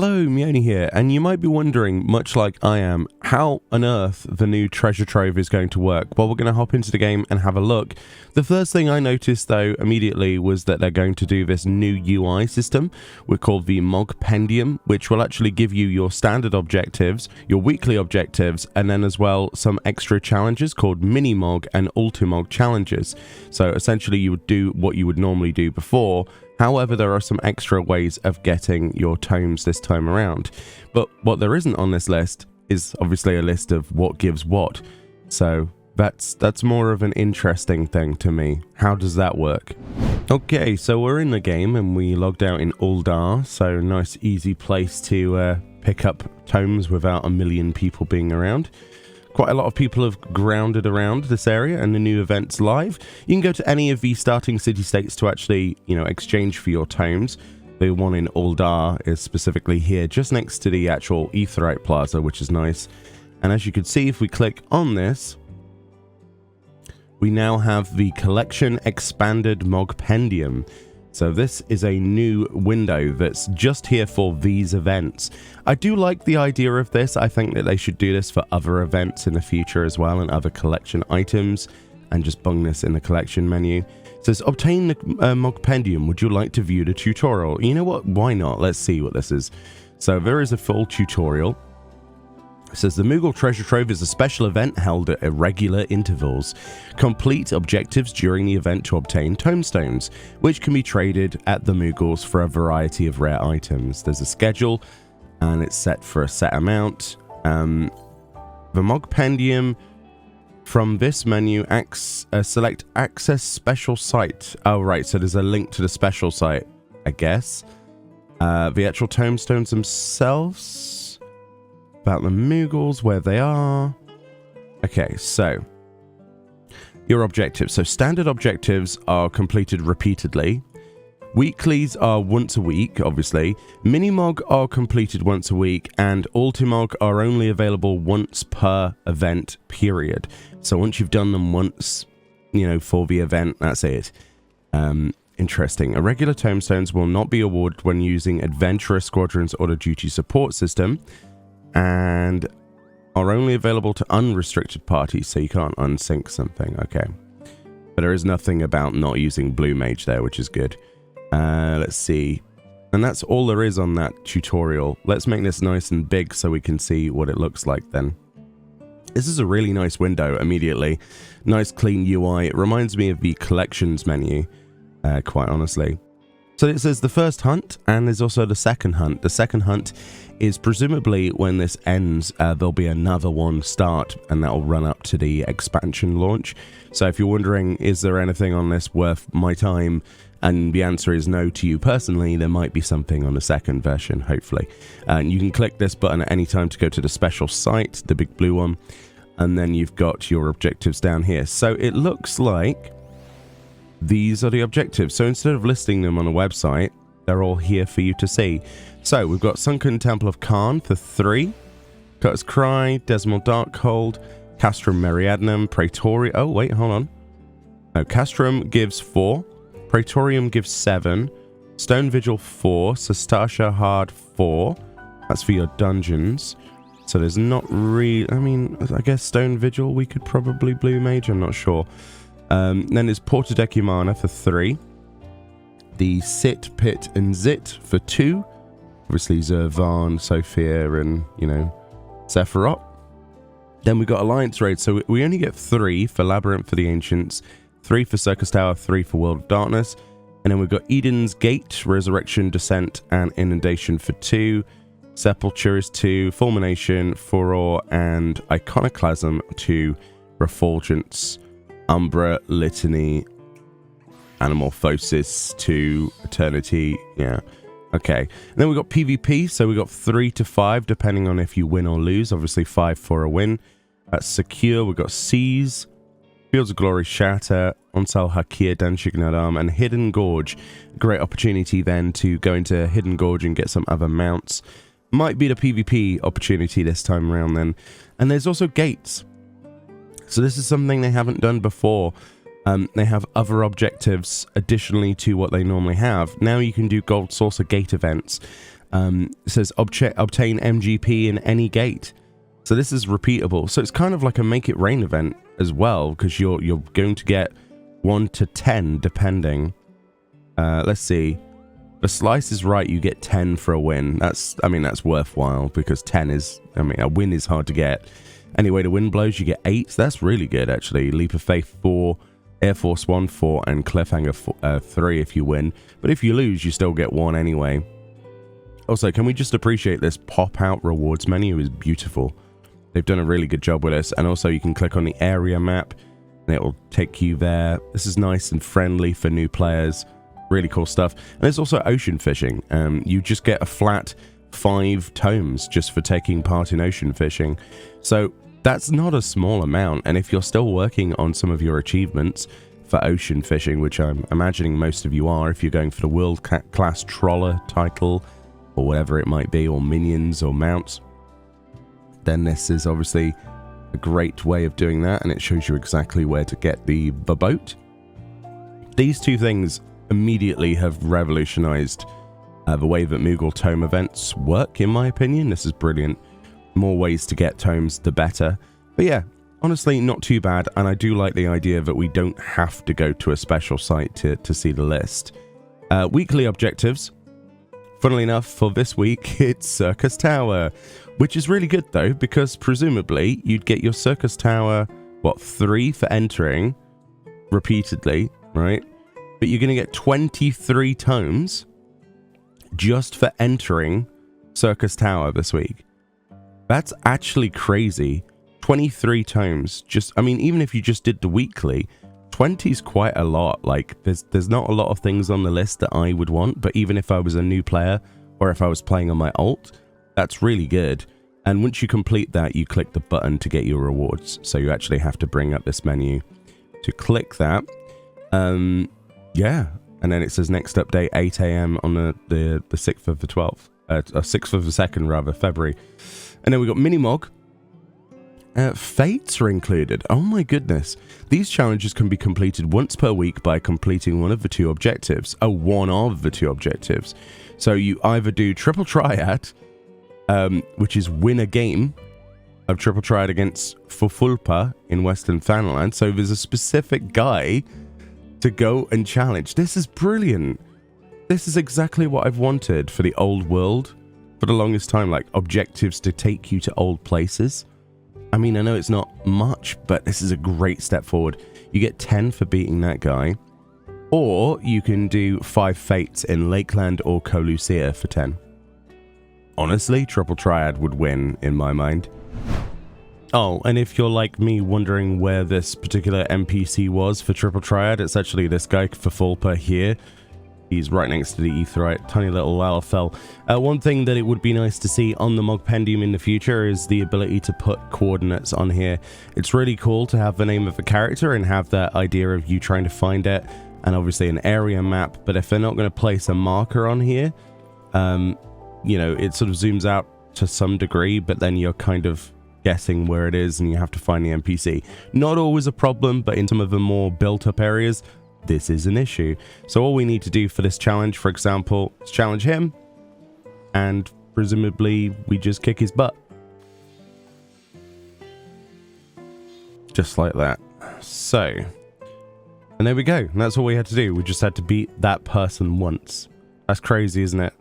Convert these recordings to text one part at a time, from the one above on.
Hello, Meoni here, and you might be wondering, much like I am, how on earth the new treasure trove is going to work. Well, we're going to hop into the game and have a look. The first thing I noticed, though, immediately was that they're going to do this new UI system. We're called the Mogpendium, which will actually give you your standard objectives, your weekly objectives, and then as well some extra challenges called Mini-Mog and Ultimog challenges. So essentially you would do what you would normally do before. However, there are some extra ways of getting your tomes this time around. But what there isn't on this list is obviously a list of what gives what. So that's more of an interesting thing to me. How does that work? Okay, so we're in the game and we logged out in Uldar. So nice easy place to pick up tomes without a million people being around. Quite a lot of people have grounded around this area and the new event's live. You can go to any of the starting city-states to actually, exchange for your tomes. The one in Uldar is specifically here, just next to the actual Aetheryte Plaza, which is nice. And as you can see, if we click on this, we now have the Collection Expanded Mogpendium. So this is a new window that's just here for these events. I do like the idea of this. I think that they should do this for other events in the future as well and other collection items and just bung this in the collection menu. It says, obtain the Mogpendium. Would you like to view the tutorial? You know what? Why not? Let's see what this is. So there is a full tutorial. It says the Moogle Treasure Trove is a special event held at irregular intervals. Complete objectives during the event to obtain tomestones, which can be traded at the Moogles for a variety of rare items. There's a schedule, and it's set for a set amount. The Mogpendium, from this menu, select Access Special Site. Oh, right, so there's a link to the special site, I guess. The actual tomestones themselves... About the Moogles, where they are. Okay, so your objectives. So standard objectives are completed repeatedly. Weeklies are once a week, obviously. Minimog are completed once a week, and Ultimog are only available once per event period. So once you've done them once, for the event, that's it. Interesting. Irregular tomestones will not be awarded when using Adventurer Squadron's Order Duty Support System, and are only available to unrestricted parties, so you can't unsync something. Okay, but there is nothing about not using Blue Mage there, which is good. Let's see, and that's all there is on that tutorial. Let's make this nice and big so we can see what it looks like then. This is a really nice window immediately. Nice clean UI. It reminds me of the collections menu, quite honestly. So it says the first hunt, and there's also the second hunt. The second hunt is presumably when this ends, there'll be another one start, and that'll run up to the expansion launch. So if you're wondering, is there anything on this worth my time? And the answer is no to you personally. There might be something on the second version, hopefully. And you can click this button at any time to go to the special site, the big blue one. And then you've got your objectives down here. So it looks like these are the objectives. So instead of listing them on a website, they're all here for you to see. So we've got Sunken Temple of Khan for 3, Cutter's Cry, Desmal Darkhold, Castrum Meriadnum, Praetorium. Oh, wait, hold on. No, Castrum gives 4, Praetorium gives 7, Stone Vigil 4, Sestasha Hard 4. That's for your dungeons. So there's not really... I mean, I guess Stone Vigil we could probably Blue Mage, I'm not sure. Then there's Porta Decumana for 3. The Sit, Pit, and Zit for 2. Obviously Zervan, Sophia, and, Sephiroth. Then we got Alliance Raid, so we only get 3 for Labyrinth for the Ancients, 3 for Circus Tower, 3 for World of Darkness. And then we've got Eden's Gate, Resurrection, Descent, and Inundation for 2. Sepulture is 2, Fulmination, Furor, and Iconoclasm 2, Refulgence, Umbra, Litany, Anamorphosis 2, Eternity, yeah. Okay, and then we got PvP, so we got 3 to 5, depending on if you win or lose. Obviously 5 for a win. That's Secure, we've got Seize, Fields of Glory, Shatter, Onsal Hakir, Danshig Nadam, and Hidden Gorge. Great opportunity then to go into Hidden Gorge and get some other mounts. Might be the PvP opportunity this time around then. And there's also gates. So this is something they haven't done before. They have other objectives additionally to what they normally have. Now you can do Gold Saucer Gate events. It says obtain MGP in any gate. So this is repeatable. So it's kind of like a make it rain event as well, because you're going to get 1 to 10 depending. Let's see. The slice is right, you get 10 for a win. That's worthwhile, because 10 is, a win is hard to get. Anyway, the wind blows, you get 8. So that's really good, actually. Leap of Faith 4, Air Force 1 4, and Cliffhanger 3 if you win. But if you lose, you still get 1 anyway. Also, can we just appreciate this pop-out rewards menu is beautiful. They've done a really good job with this. And also, you can click on the area map, and it will take you there. This is nice and friendly for new players. Really cool stuff. And there's also ocean fishing. You just get a flat 5 tomes just for taking part in ocean fishing. So that's not a small amount. And if you're still working on some of your achievements for ocean fishing, which I'm imagining most of you are, if you're going for the world class trawler title or whatever it might be, or minions or mounts, then this is obviously a great way of doing that. And it shows you exactly where to get the boat. These two things immediately have revolutionized the way that Moogle Tome events work, in my opinion. This is brilliant. More ways to get tomes, the better. But yeah, honestly, not too bad. And I do like the idea that we don't have to go to a special site to see the list. Weekly objectives. Funnily enough, for this week, it's Circus Tower, which is really good though, because presumably you'd get your Circus Tower, 3 for entering repeatedly, right? But you're going to get 23 tomes just for entering Circus Tower this week. That's actually crazy. 23 tomes. Even if you just did the weekly, 20 is quite a lot. Like, there's not a lot of things on the list that I would want, but even if I was a new player or if I was playing on my alt, that's really good. And once you complete that, you click the button to get your rewards. So you actually have to bring up this menu to click that. Yeah, and then it says next update 8 AM on the 6th of the 12th, 6th of the 2nd rather, February. And then we got Minimog. Fates are included. Oh my goodness. These challenges can be completed once per week by completing one of the 2 objectives. One of the 2 objectives. So you either do Triple Triad, which is win a game of Triple Triad against Fufulpa in Western Thanaland. So there's a specific guy to go and challenge. This is brilliant. This is exactly what I've wanted for the old world for the longest time, like objectives to take you to old places. I know it's not much, but this is a great step forward. You get 10 for beating that guy, or you can do 5 fates in Lakeland or Colucia for 10. Honestly, Triple Triad would win in my mind. Oh, and if you're like me wondering where this particular NPC was for Triple Triad, it's actually this guy, Fufulpa, here. He's right next to the Aetheryte, tiny little Lalafell. One thing that it would be nice to see on the Mogpendium in the future is the ability to put coordinates on here. It's really cool to have the name of a character and have that idea of you trying to find it, and obviously an area map. But if they're not going to place a marker on here, it sort of zooms out to some degree, but then you're kind of guessing where it is and you have to find the NPC. Not always a problem, but in some of the more built up areas, this is an issue. So all we need to do for this challenge, for example, is challenge him, and presumably we just kick his butt. Just like that. So, and there we go. And that's all we had to do. We just had to beat that person once. That's crazy, isn't it?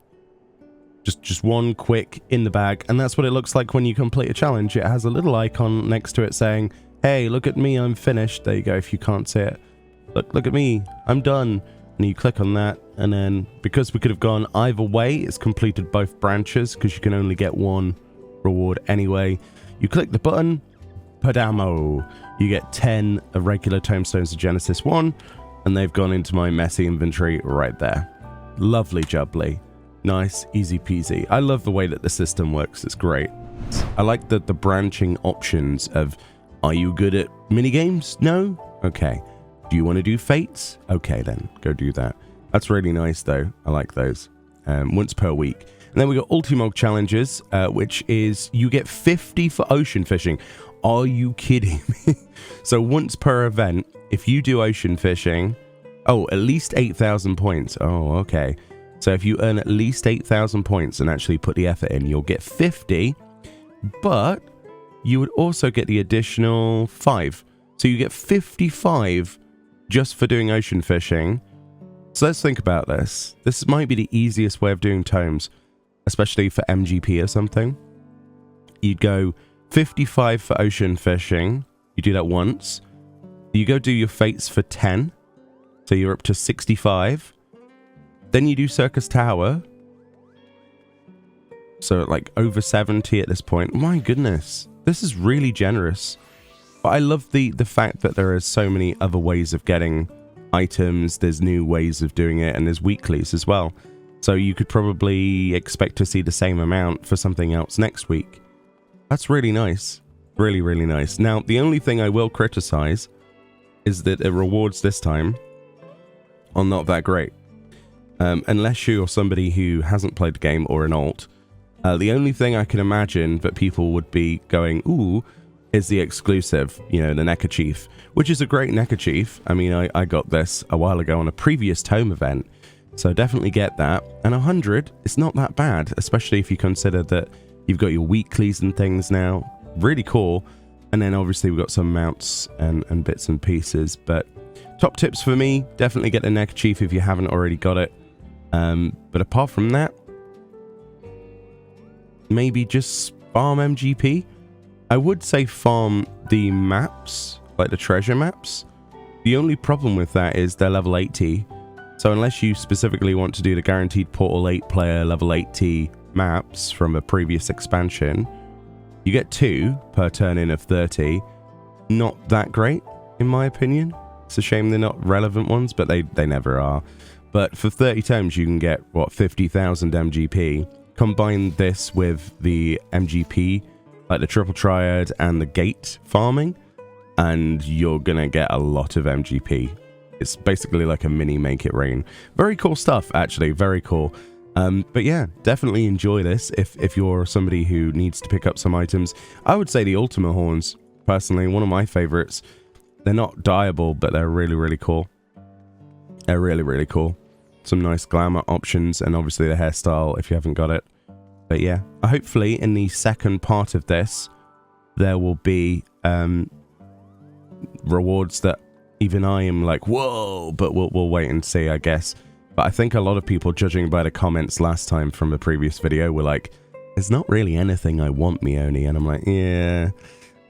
Just one quick in the bag, and that's what it looks like when you complete a challenge. It has a little icon next to it saying, hey, look at me, I'm finished. There you go, if you can't see it. Look at me, I'm done. And you click on that, and then because we could have gone either way, it's completed both branches because you can only get 1 reward anyway. You click the button, padamo. You get 10 regular tomestones of Genesis 1, and they've gone into my messy inventory right there. Lovely jubbly. Nice, easy peasy. I love the way that the system works. It's great. I like the branching options of, are you good at minigames? No? Okay. Do you want to do fates? Okay, then go do that. That's really nice though. I like those. Once per week. And then we got Ultimog challenges, which is you get 50 for ocean fishing. Are you kidding me? So once per event, if you do ocean fishing, at least 8,000 points. Oh, okay. So if you earn at least 8,000 points and actually put the effort in, you'll get 50, but you would also get the additional 5. So you get 55 just for doing ocean fishing. So let's think about this. This might be the easiest way of doing tomes, especially for MGP or something. You'd go 55 for ocean fishing. You do that once. You go do your fates for 10. So you're up to 65. Then you do Circus Tower. So like over 70 at this point. My goodness. This is really generous. But I love the fact that there are so many other ways of getting items. There's new ways of doing it. And there's weeklies as well. So you could probably expect to see the same amount for something else next week. That's really nice. Really, really nice. Now, the only thing I will criticize is that the rewards this time are not that great. Unless you're somebody who hasn't played the game or an alt, the only thing I can imagine that people would be going, ooh, is the exclusive, you know, the neckerchief, which is a great neckerchief. I mean, I got this a while ago on a previous tome event, so definitely get that. And 100, it's not that bad, especially if you consider that you've got your weeklies and things now. Really cool. And then obviously we've got some mounts and bits and pieces, but top tips for me, definitely get the neckerchief if you haven't already got it. But apart from that, maybe just farm MGP. I would say farm the maps, like the treasure maps. The only problem with that is they're level 80. So unless you specifically want to do the guaranteed Portal 8 player level 80 maps from a previous expansion, you get 2 per turn-in of 30. Not that great, in my opinion. It's a shame they're not relevant ones, but they never are. But for 30 tomes, you can get, what, 50,000 MGP. Combine this with the MGP, like the Triple Triad and the Gate farming, and you're going to get a lot of MGP. It's basically like a mini Make It Rain. Very cool stuff, actually. Very cool. But yeah, definitely enjoy this if you're somebody who needs to pick up some items. I would say the Ultima Horns, personally, one of my favorites. They're not dyeable, but they're really, really cool. They're really, really cool. Some nice glamour options, and obviously the hairstyle if you haven't got it. But yeah, hopefully in the second part of this, there will be rewards that even I am like, whoa, but we'll wait and see, I guess. But I think a lot of people, judging by the comments last time from the previous video, were like, there's not really anything I want, Meoni. And I'm like, yeah,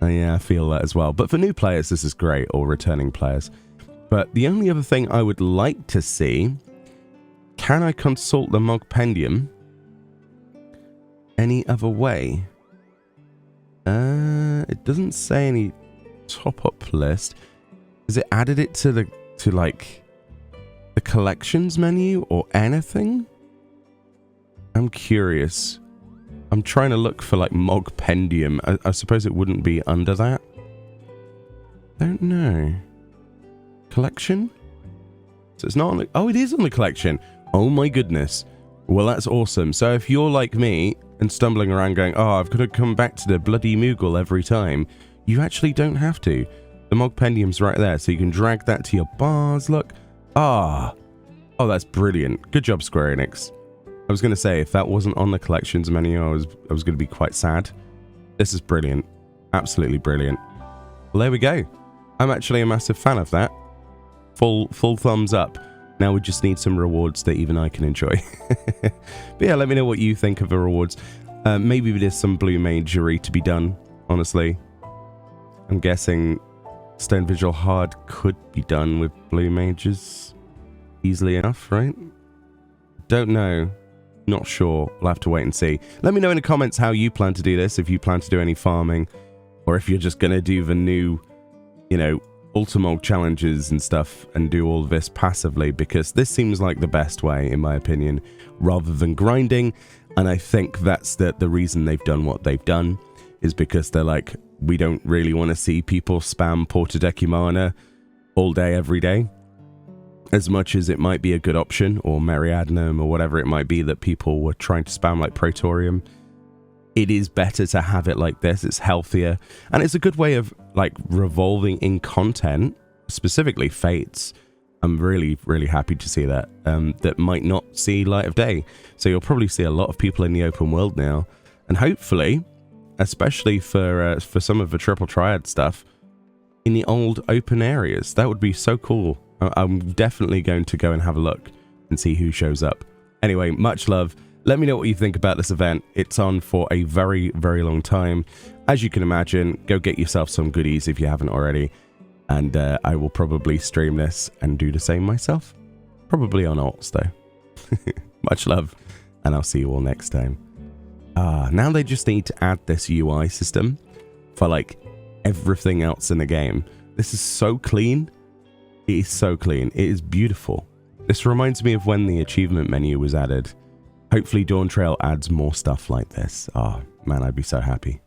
I feel that as well. But for new players, this is great, or returning players. But the only other thing I would like to see, can I consult the Mogpendium any other way? It doesn't say any top-up list. Has it added it to like the collections menu or anything? I'm curious. I'm trying to look for like Mogpendium. I suppose it wouldn't be under that. Don't know. Collection? So it's not on the... Oh, it is on the collection. Oh my goodness. Well, that's awesome. So if you're like me and stumbling around going, oh, I've got to come back to the bloody Moogle every time, you actually don't have to. The Mogpendium's right there, so you can drag that to your bars, look. Oh, that's brilliant. Good job, Square Enix. I was going to say, if that wasn't on the collections menu, I was going to be quite sad. This is brilliant. Absolutely brilliant. Well, there we go. I'm actually a massive fan of that. Full thumbs up. Now we just need some rewards that even I can enjoy. But yeah, let me know what you think of the rewards. Maybe there's some blue magery to be done, honestly. I'm guessing Stone Vigil Hard could be done with blue mages easily enough, right? Don't know. Not sure. We'll have to wait and see. Let me know in the comments how you plan to do this, if you plan to do any farming, or if you're just going to do the new, you know, Ultimog challenges and stuff and do all of this passively, because this seems like the best way, in my opinion, rather than grinding. And I think that's the reason they've done what they've done, is because they're like, we don't really want to see people spam Porta Decumana all day, every day. As much as it might be a good option, or Meriadnum, or whatever it might be that people were trying to spam like Praetorium, it is better to have it like this. It's healthier, and it's a good way of like revolving in content, specifically fates, I'm really, really happy to see that. That might not see light of day. So you'll probably see a lot of people in the open world now. And hopefully, especially for some of the Triple Triad stuff, in the old open areas. That would be so cool. I'm definitely going to go and have a look and see who shows up. Anyway, much love. Let me know what you think about this event. It's on for a very, very long time. As you can imagine, go get yourself some goodies if you haven't already. And I will probably stream this and do the same myself. Probably on alts though. Much love, and I'll see you all next time. Now they just need to add this UI system for like everything else in the game. This is so clean. It is so clean. It is beautiful. This reminds me of when the achievement menu was added. Hopefully Dawn Trail adds more stuff like this. Oh man, I'd be so happy.